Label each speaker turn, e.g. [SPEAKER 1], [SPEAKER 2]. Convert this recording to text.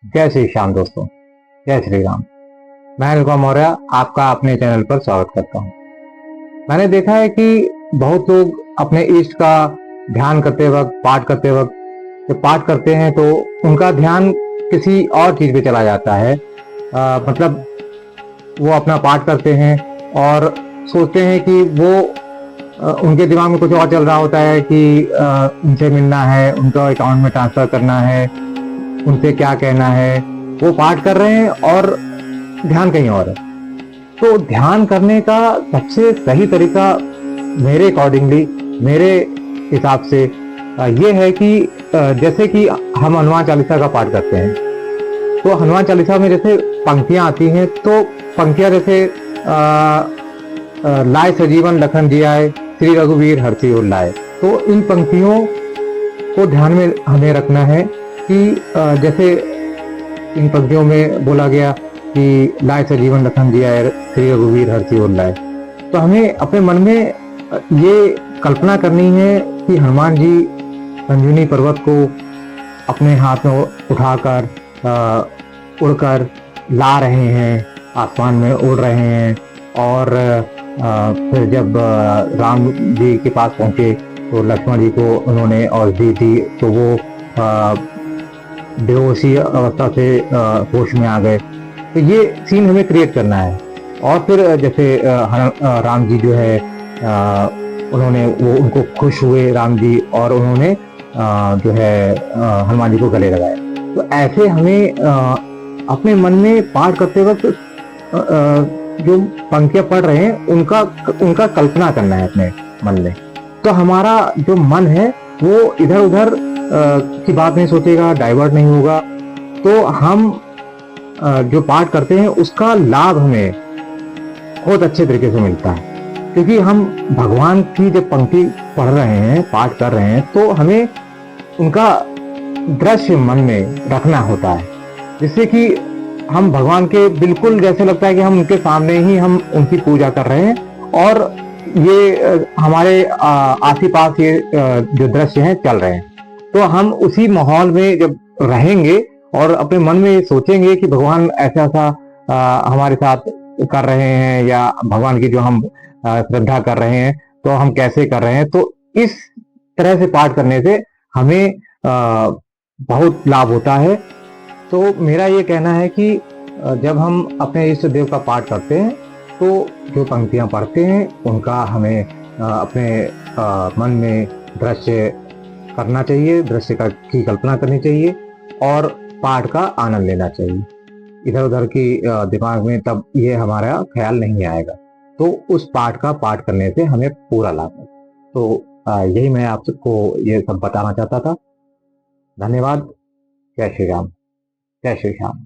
[SPEAKER 1] जय श्री श्याम दोस्तों, जय श्री राम। मैं अनुपम मौर्य आपका अपने चैनल पर स्वागत करता हूं। मैंने देखा है कि बहुत लोग अपने इष्ट का ध्यान करते वक्त, पाठ करते वक्त जब पाठ करते हैं तो उनका ध्यान किसी और चीज पे चला जाता है। मतलब वो अपना पाठ करते हैं और सोचते हैं कि वो उनके दिमाग में कुछ और चल रहा होता है कि उनसे मिलना है, उनका अकाउंट में ट्रांसफर करना है, उनसे क्या कहना है। वो पाठ कर रहे हैं और ध्यान कहीं और है। तो ध्यान करने का सबसे सही तरीका मेरे अकॉर्डिंगली, मेरे हिसाब से ये है कि जैसे कि हम हनुमान चालीसा का पाठ करते हैं तो हनुमान चालीसा में जैसे पंक्तियां आती हैं तो पंक्तियां जैसे लाए सजीवन लखन जियाए, श्री रघुवीर हरषि उर लाए। तो इन पंक्तियों को ध्यान में हमें रखना है कि जैसे इन पंक्तियों में बोला गया कि लाए सजीवन लखन जियाए, श्री रघुवीर हरषि उर लाए। तो हमें अपने मन में ये कल्पना करनी है कि हनुमान जी संजीवनी पर्वत को अपने हाथ में उठाकर उड़कर ला रहे हैं, आसमान में उड़ रहे हैं। और फिर जब राम जी के पास पहुंचे तो लक्ष्मण जी को उन्होंने औषधि दी तो वो बेहोशी अवस्था से होश में आ गए। तो ये सीन हमें क्रिएट करना है। और फिर जैसे राम जी जो है उन्होंने वो उनको खुश हुए राम जी और उन्होंने जो है हनुमान जी को गले लगाया। तो ऐसे हमें अपने मन में पाठ करते वक्त जो पंक्तियां पढ़ रहे हैं उनका कल्पना करना है अपने मन में। तो हमारा जो मन है वो इधर उधर की बात नहीं सोचेगा, डाइवर्ट नहीं होगा। तो हम जो पाठ करते हैं उसका लाभ हमें बहुत अच्छे तरीके से मिलता है, क्योंकि हम भगवान की जब पंक्ति पढ़ रहे हैं, पाठ कर रहे हैं, तो हमें उनका दृश्य मन में रखना होता है, जिससे कि हम भगवान के बिल्कुल जैसे लगता है कि हम उनके सामने ही हम उनकी पूजा कर रहे हैं और ये हमारे आस पास ये जो दृश्य हैं चल रहे हैं। तो हम उसी माहौल में जब रहेंगे और अपने मन में सोचेंगे कि भगवान ऐसा ऐसा हमारे साथ कर रहे हैं या भगवान की जो हम श्रद्धा कर रहे हैं तो हम कैसे कर रहे हैं। तो इस तरह से पाठ करने से हमें बहुत लाभ होता है। तो मेरा ये कहना है कि जब हम अपने इष्ट देव का पाठ करते हैं तो जो पंक्तियां पढ़ते हैं उनका हमें अपने मन में दृश्य करना चाहिए, दृश्य की कल्पना करनी चाहिए और पाठ का आनंद लेना चाहिए। इधर उधर की दिमाग में तब ये हमारा ख्याल नहीं आएगा। तो उस पाठ का पाठ करने से हमें पूरा लाभ है। तो यही मैं आपको ये सब बताना चाहता था। धन्यवाद। जय श्री राम, जय श्री श्याम।